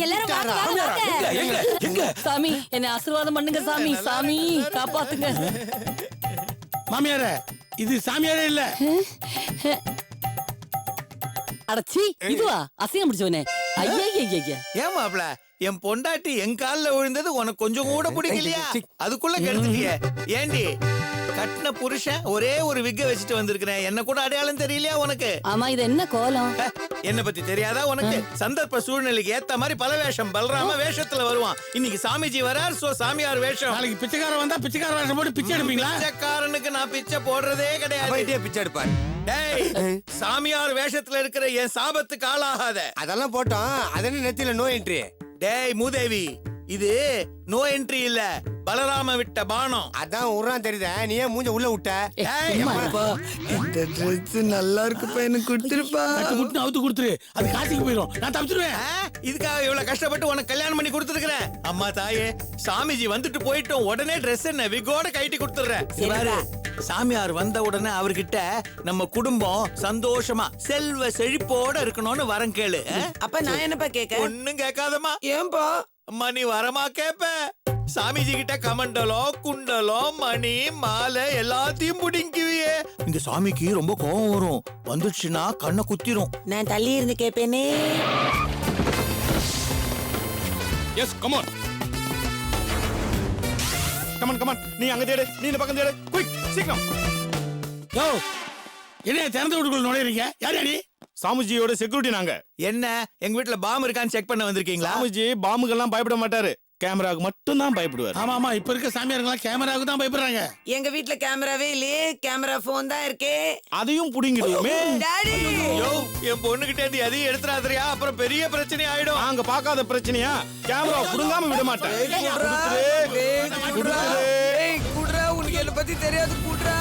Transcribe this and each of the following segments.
எல்லாரும் வாங்க. சாமி என்ன ஆசீர்வாதம் பண்ணுங்க சாமி. சாமி காப்பாத்துங்க. மாமியாரே, இது சாமியாரே இல்ல. அடச்சி, இதுவா அசிங்கம் பிடிச்சவனே. ஐயா ஏன் மாப்ள, என் பொண்டாட்டி என் கால்ல விழுந்தது உனக்கு கொஞ்சம் கூட பிடிக்கலையா? அதுக்குள்ள கெடுத்துட்டிய. ஏண்டி கட்டின புருஷன் ஒரே ஒரு விக்க வச்சுட்டு வந்திருக்கிறேன், என்ன கூட அடையாளம் தெரியலையா உனக்கு? ஆமா, இது என்ன கோலம்? என்ன பத்தி தெரியாதா உனக்கு? சந்தர்ப்ப சூழ்நிலைக்கு ஏத்த மாதிரி பல வேஷம். பலராம வேஷத்துல வருவான். இன்னைக்கு சாமிஜி வரார், சோ சாமியார் வேஷம். நாளைக்கு பிச்சைக்காரன் வந்தா பிச்சைக்கார வேஷம் போட்டு பிச்சை எடுப்பீங்களா? பிச்சைக்காரனுக்கு நான் பிச்சை போடுறதே கிடையாது. பிச்சை எடுப்பாரு. டேய், சாமியார் வேஷத்துல இருக்கிற என் சாபத்துக்கு ஆளாகாத. அதெல்லாம் போட்டோம். அதென்ன நெத்தியில நோ என்ட்ரி. டேய் மூதேவி, இது நோ என்ட்ரி இல்ல, பலராம விட்ட பானம். அதான் உருறான் தெரியுதா? நீ ஏன் மூஞ்ச உள்ள விட்ட? இந்த ட்ரெஸ் நல்லா இருக்குப்பா, எனக்கு கொடுத்துருப்பா. முட்டு அவுத்து கொடுத்துரு, அது காசிக்கு போயிடும். நான் தப்பிச்சிருவேன். இதுக்காக இவ்வளவு கஷ்டப்பட்டு உனக்கு கல்யாணம் பண்ணி கொடுத்துருக்கிறேன். அம்மா தாயே, சாமிஜி வந்துட்டு போயிட்டோம், உடனே ட்ரெஸ் என்ன விகோட கைட்டி கொடுத்துறேன். சாமியார் வந்த உடனே அவர்கிட்ட நம்ம குடும்பம் சந்தோஷமா செல்வ செழிப்போட இருக்கணும்னு வரம் கேளு. அப்ப நான் என்னப்பா கேட்க? ஒண்ணும் கேட்காதமா. ஏன்பா? அம்மா நீ வரமா கேப்ப? சாமிஜி கிட்ட கமண்டலம், குண்டலம், மணி, மாலை எல்லாத்தையும் புடிங்குவியே. இந்த சாமிக்கு ரொம்ப கோபம் வரும், வந்துடுச்சுன்னா கண்ணை குத்திரும். நான் தள்ளி இருந்து கேப்பேனே. Yes, come on. Come on come on, நீ அங்க தேடு, நீ இந்த பக்கம் தேடு. குயிக், சீக்கிரம். யோ, என்ன திறந்து வீட்டுக்குள்ள நுழையறீங்க? யார் யாரி? சாமுஜியோட செக்யூரிட்டி நாங்க. என்ன, எங்க வீட்டுல பாம்பு இருக்கான்னு செக் பண்ண வந்திருக்கீங்களா? சாமுஜி பாம்புக்கெல்லாம் பயப்பட மாட்டாரு, கேமராவுக்கு மட்டும் தான் பயப்படுவார். ஆமா ஆமா, இப்ப இருக்க சாமியாருங்க கேமராவுக்கு தான் பயப்படுறாங்க. எங்க வீட்ல கேமராவே இல்லையே, கேமரா போன் தான் இருக்கே. அதையும் புடிங்கிடுவோமே. டாடி, யோ, என் பொண்ணுகிட்ட இருந்து எதையும் எடுத்துறாதறியா, அப்புறம் பெரிய பிரச்சனை ஆயிடும். நாங்க பார்க்காத பிரச்சனையா? கேமரா புடுங்காம விட மாட்டேன். குடுறா, உனக்கு என்ன பத்தி தெரியாது, குடுறா.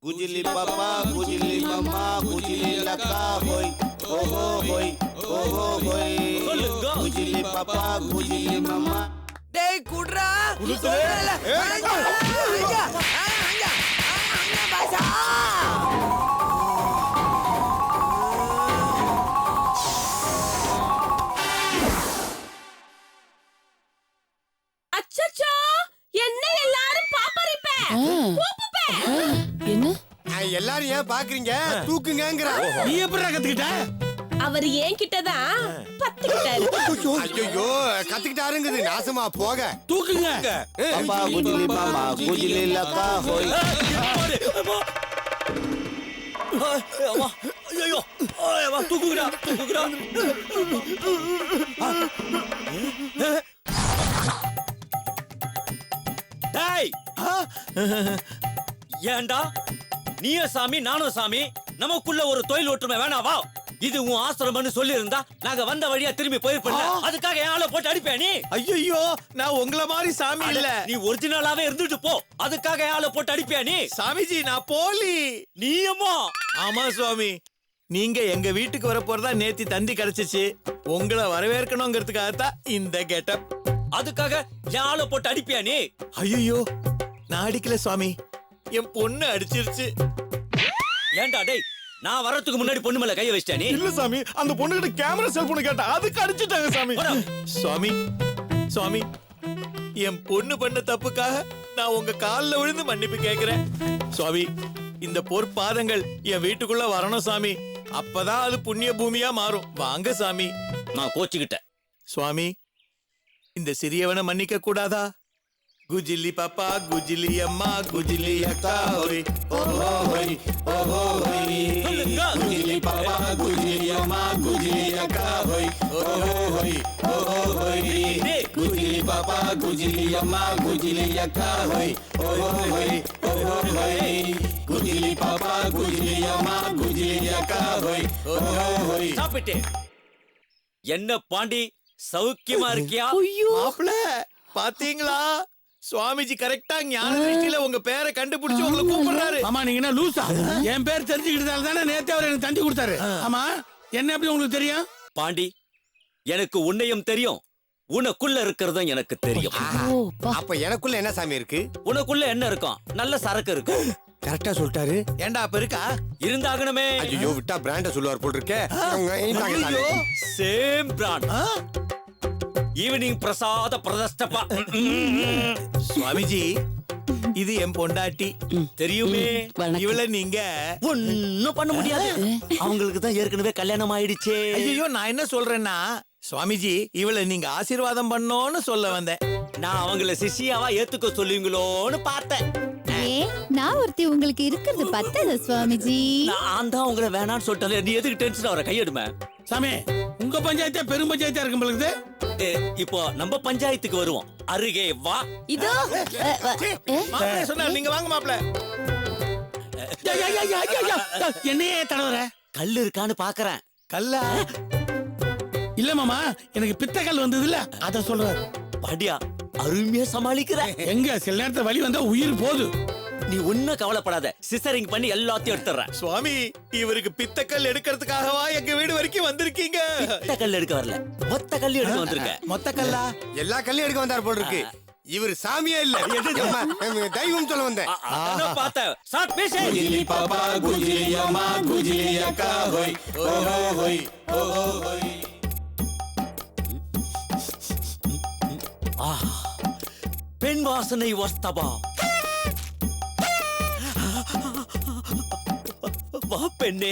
குஜிலி பாப்பா, குஜிலி மாமா, குஜிலி லக்கா ஹோய், ஓஹோ ஹோய், ஓஹோ ஹோய். குஜிலி பாப்பா, குஜிலி மாமா. டேய் குடுறா. பாசா. அச்சச்சோ, என்ன எல்லாரும் பாப்பறிப்ப. என்ன? எல்லாரும் ஏன் பாக்குறீங்க? தூக்குங்கங்கற. நீ எப்படிடா கத்துக்கிட்ட? அவர் ஏன் கிட்டதான் பத்துக்கிட்டாரு. ஐயோ, கத்துக்கிட்டாருங்குது. நாசமா போக. தூக்குங்க. பாப்பா குஜிலி மாமா, குஜிலி லக்கா ஹோய். ஐயோ, தூக்குங்கடா, தூக்குங்கடா. டேய், ஏண்டா நீயே சாமி நானும் சாமி, நமக்குள்ள ஒரு தொழில் ஒற்றுமை வேணாவா? இது உன் ஆசிரமம்னு சொல்லி இருந்தா நாங்க வந்த வழியா திரும்பி போயிருப்போம். அதுக்காக என் ஆளை போட்டு அடிப்பே நீ? ஐயோ, நான் உங்கள மாதிரி சாமி இல்ல. நீ ஒரிஜினலாவே இருந்துட்டு போ, அதுக்காக என் ஆளை போட்டு அடிப்பே நீ? சாமிஜி, நான் போலி. நீயம்மா? ஆமா சுவாமி, நீங்க எங்க வீட்டுக்கு வர போறதா நேத்தி தந்தி கிடைச்சிச்சு. உங்களை வரவேற்கணுங்கிறதுக்காகத்தான் இந்த கெட்டப். அதுக்காக என் ஆளை போட்டு அடிப்பியா நீ? ஐயோ, நான் அடிக்கல சுவாமி, என் பொண்ணு அடிச்சிருச்சு. ஏண்டா டேய், நான் வரதுக்கு முன்னாடி பொண்ணு மேல கைய வச்சிட்டே நீ? இல்ல சாமி, அந்த பொண்ணுகிட்ட கேமரா செல்போன் கேட்டா அதுக்கு அடிச்சிட்டாங்க சாமி. சுவாமி, சுவாமி, என் பொண்ணு பண்ண தப்புக்காக நான் உங்க கால்ல விழுந்து மன்னிப்பு கேக்குறேன். சுவாமி, இந்த பொற்பாதங்கள் என் வீட்டுக்குள்ள வரணும் சாமி, அப்பதான் அது புண்ணிய பூமியா மாறும். வாங்க சாமி. நான் கோச்சுக்கிட்டேன். சுவாமி, இந்த சிறியவனை மன்னிக்க கூடாதா? குஜிலி பாப்பா, குஜிலி அம்மா, குஜிலி அக்கா ஹோய், ஓஹோ ஹோய், ஓஹோ ஹோய். குஜிலி பாப்பா, குஜிலி அம்மா, குஜிலி அக்கா ஹோய், ஓஹோ ஹோய், ஓஹோ ஹோய். குஜிலி பாப்பா, குஜிலி அம்மா, குஜிலி அக்கா ஹோய், ஓஹோ ஹோய், ஓஹோ ஹோய். குஜிலி பாப்பா, குஜிலி அம்மா, குஜிலி அக்கா ஹோய், ஓஹோ ஹோய். சாப்பிட்டு என்ன பாண்டி, சௌக்கியமா இருக்கியா? மாப்ள, பாத்தீங்களா? சுவாமிஜி கரெக்டா ஞான திருஷ்டியில உங்க பேரை கண்டுபிடிச்சு உங்களை கூப்பிடுறாரு. ஆமா, நீங்க என்ன லூசா? என் பேர் தெரிஞ்சுக்கிட்டதால தானே நேத்து அவர் எனக்கு தந்தி கொடுத்தாரு. ஆமா, என்ன எப்படி உங்களுக்கு தெரியும்? பாண்டி, எனக்கு உன்னையும் தெரியும், உனக்குள்ள இருக்கிறதும் எனக்கு தெரியும். ஓ பா. அப்ப எனக்குள்ள என்ன சாமி இருக்கு? உனக்குள்ள என்ன இருக்கும்? நல்ல சரக்கு இருக்கும். கரெக்டா சொல்லிட்டாரு. ஏண்டா அப்ப இருக்கா? இருந்தாகணுமே. ஐயோ விட்டா பிராண்ட சொல்லுவார் போல் இருக்கே. இந்தாங்க, இந்தாங்க. Same brand. ஈவினிங் பிரசாத பிரதஷ்டப்பா. சுவாமிஜி, இது என் பொண்டாட்டி. தெரியுமே. வணக்கம். இவள நீங்க ஒண்ணும் பண்ண முடியாது. அவங்களுக்கு தான் ஏற்கனவே கல்யாணம் ஆயிடுச்சே. ஐயோ, நான் என்ன சொல்றேன்னா சுவாமிஜி, இவள நீங்க ஆசீர்வாதம் பண்ணோன்னு சொல்ல வந்தேன். நான் அவங்கள சிஷியாவா ஏத்துக்க சொல்லுவீங்களோன்னு பார்த்தேன். நான் ஒருத்தி உங்களுக்கு இருக்கிறது பத்தாத சுவாமிஜி. நான் தான் உங்களை வேணான்னு சொல்லிட்டேன். நீ எதுக்கு டென்ஷன் ஆகிற? கையெடுமே. சாமி, உங்க பஞ்சாயத்தே பெரும் பஞ்சாயத்தா இருக்கும் பொழுது. இப்போ நம்ம பஞ்சாயத்துக்கு வருவோம். அருகே வா. இதோ மாப்பிள்ளை சொன்னாரு, நீங்க வாங்க மாப்பிள்ள. என்னையே தடவற? கல்லு இருக்கான்னு பாக்குறேன். கல்லா? இல்ல மாமா, எனக்கு பித்தக்கல் வந்தது இல்ல, அத சொல்றாரு. பாண்டியா, அருமையா சமாளிக்கிற. எங்க சில நேரத்துல வலி வந்தா உயிர் போகுது. நீ ஒன்னும் கவலைப்படாத. சிசரிங் பண்ணி எல்லாத்தையும் எடுத்துறேன். சுவாமி, இவருக்கு பித்தக்கல் எடுக்கிறதுக்காகவா எங்க வீடு வரைக்கும் வந்திருக்கீங்க? மொத்த கல் எடுக்க வரல, மொத்த கல் எடுக்க வந்திருக்க. மொத்த கல்லா? எல்லா கல்லையும் எடுக்க வந்தார் போல் இருக்கு. இவர் சாமியே இல்ல, அம்மா, தெய்வம் சொல்ல வந்தேன். அதான் பார்த்தேன். சாட் பேசு. குஜிலி பாப்பா, குஜிலி அம்மா, குஜிலி அக்கா, ஹோய் ஓஹோ ஹோய் ஓஹோ ஹோய். பெண் வாசனை வஸ்தபா. வா பெண்ணே,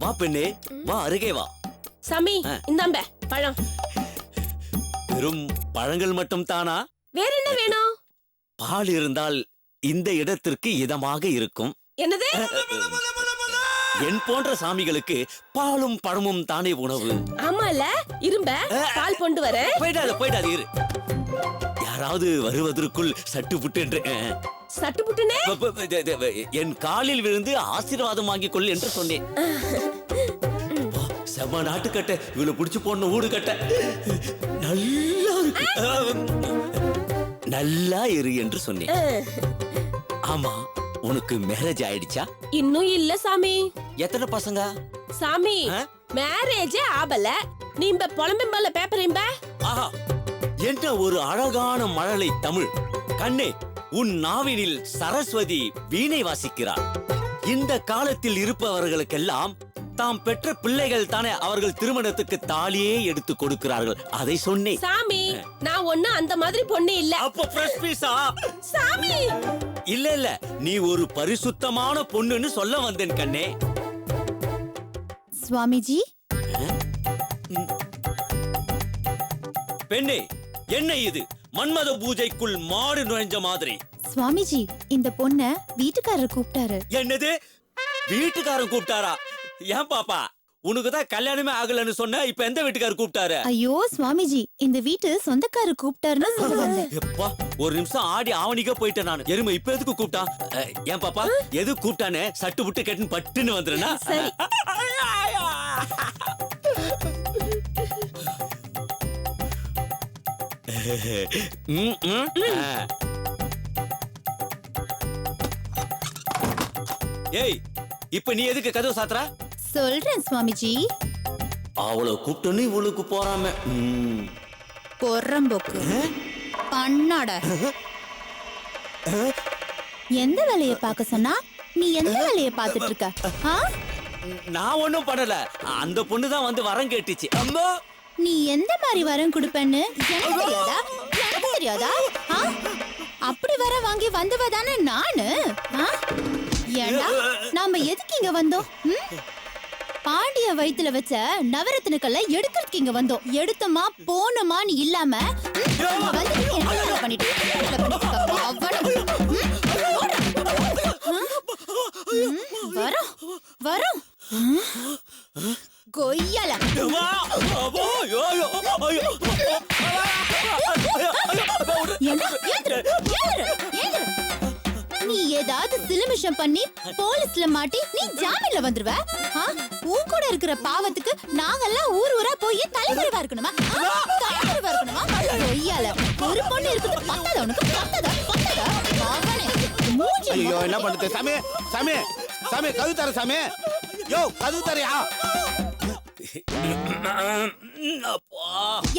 வா பெண்ணே, வா அருகே வா. சாமி, இந்தாம்ப பழம். வெறும் பழங்கள் மட்டும் தானா? வேற என்ன வேணும்? பால் இருந்தால் இந்த இடத்திற்கு இதமாக இருக்கும். என்னது? என் போன்ற சாமிகளுக்கு பாலும் பழமும் தானே உணவு. ஆமால, இரும்ப பால் கொண்டு வர. போயிடாது இரு. யாராவது வருவதற்குள் சட்டு புட்டு என்று சட்டு புட்டுனே என் காலில் விழுந்து ஆசீர்வாதம் வாங்கிக் கொள் என்று சொன்னேன். செம்ம நாட்டுக்கட்டை, இவளை புடிச்சு போன ஊடு கட்ட நல்லா இருக்கு. நல்லா இரு என்று சொன்னேன். ஆமா, உனக்கு மேரேஜ் ஆயிடுச்சா? இன்னும் இல்ல சாமி. எத்தனை பசங்க? சாமி, மேரேஜே ஆபல. நீம்ப புலம்பிம்பல பேப்பரிம்ப. ஆஹா, என்ன ஒரு அழகான மழலை தமிழ். கண்ணே, உன் நாவினில் சரஸ்வதி வீணை வாசிக்கிறார். இந்த காலத்தில் இருப்பவர்களுக்கெல்லாம் தாம் பெற்ற பிள்ளைகள் தானே அவர்கள் திருமணத்துக்கு தாலியே எடுத்து கொடுக்கிறார்கள். அதை சொன்னேன். சாமி, நான் ஒண்ணு அந்த மாதிரி பொண்ணு இல்ல. அப்ப ஃப்ரெஷ் பீஸா? சாமி, இல்ல, நீ ஒரு பரிசுத்தமான பொண்ணுன்னு சொல்ல வந்தேன் கண்ணே. சுவாமிஜி, பெண்ணே, என்ன இது? மன்மத பூஜைக்குள் மாடு நுழைஞ்ச மாதிரி. சுவாமிஜி, இந்த பொண்ண வீட்டுக்காரர் கூப்பிட்டாரு. என்னது? வீட்டுக்காரன் கூப்பிட்டாரா? ஏன் பாப்பா, உனக்கு தான் கல்யாணமே ஆகலன்னு சொன்ன, இப்ப எந்த வீட்டுக்காரர் கூப்பிட்டாரு? ஐயோ சுவாமிஜி, இந்த வீட்டு சொந்தக்காரர் கூப்பிட்டாருன்னு சொல்ல வந்தேன். எப்பா, ஒரு நிமிஷம் ஆடி ஆவணிக்க போயிட்டேன் நான். எருமை இப்ப எதுக்கு கூப்பிட்டான்? ஏன் பாப்பா, எது கூப்பிட்டானே சட்டு புட்டு கேட்டுன்னு பட்டுன்னு வந்துருனா? சரி. ஏய், இப்ப நீ எதுக்கு கதவு சாத்துற? சொல்றேன் சுவாமிஜி. அவளை கூப்பிட்டோன்னு இவளுக்கு போறாம. பொறம்போக்கு பண்ணாட. எந்த வேலைய பார்க்க சொன்னா நீ எந்த வேலைய பார்த்துட்டு இருக்க? ஆ? நான் ஒண்ணும் பண்ணல. அந்த பொண்ணு தான் வந்து வரம் கேட்டுச்சு. அம்மா, நீ எந்த மாதிரி வரம் கொடுப்பேன்னு எனக்கு தெரியாதா? எனக்கு தெரியாதா? ஆ? அப்படி வர வாங்கி வந்தவதானே நானு. ஆ? ஏண்டா நாம எதுக்கு இங்க வந்தோம்? பாண்டிய வயித்துல வச்ச நவரத்தினக்கல்ல எடுக்கிறதுக்கு இங்க வந்தோம். எடுத்தோமா போனோமா நீ இல்லாம வந்து என்ன பண்ணிட்டு வரோம் வரோம் கொய்யல. நீ ஏதாவது சிலுமிஷம் பண்ணி போலீஸ்ல மாட்டி நீ ஜாமீன்ல வந்துருவ. உன் கூட இருக்கிற பாவத்துக்கு நாங்கெல்லாம் ஊர் ஊரா போய் தலைமறைவா இருக்கணுமா? தலைமறைவா இருக்கணுமா? கொய்யால ஒரு பொண்ணு இருக்குது பத்தாத உனக்கு பத்தாத அவனே மூஞ்சி. ஐயோ என்ன பண்ணுது? சாமி சாமி சாமி கதவு தர சாமி. யோ கதவு தரையா?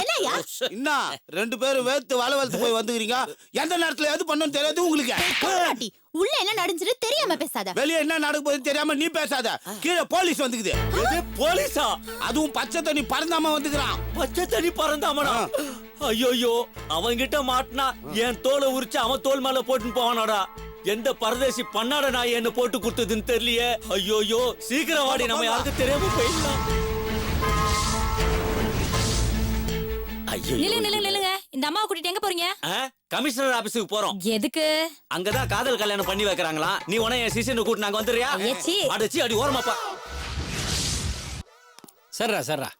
என்னய்யா என்ன 2 பேரும் வேத்து வளவளத்து போய் வந்துக்கிறீங்க. எந்த நேரத்துல எது பண்ணணும்னு தெரியாது உங்களுக்கு. பாட்டி உள்ள என்ன நடந்துச்சு தெரியாம பேசாத. வெளிய என்ன நடக்க போகுதுன்னு தெரியாம நீ பேசாத. கீழே போலீஸ் வந்துக்குது. இது போலீஸா? அதுவும் பச்சை தண்ணி பறந்தாம வந்துக்கிறான். பச்சை தண்ணி பறந்தாமடா. ஐயோயோ, அவன்கிட்ட மாட்டினா என் தோலை உரிச்சு அவன் தோல் மேல போட்டுன்னு போவானோடா. எந்த பரதேசி பண்ணாட நான் என்ன போட்டு கொடுத்ததுன்னு தெரியலையே. ஐயோயோ, சீக்கிரம் வாடி, நம்ம யாருக்கும் தெரியாம போயிடலாம். நில்லுங்க இந்த அம்மாவை கூட்டிட்டு எங்க போறீங்க? கமிஷனர் ஆபீஸுக்கு போறோம். எதுக்கு? அங்கதான் காதல் கல்யாணம் பண்ணி வைக்கிறாங்களா. நீ உன என் சிசின்னு கூட்டு நாங்க வந்துறியா? அடிச்சி அடி ஓரமாப்பா. சர்ரா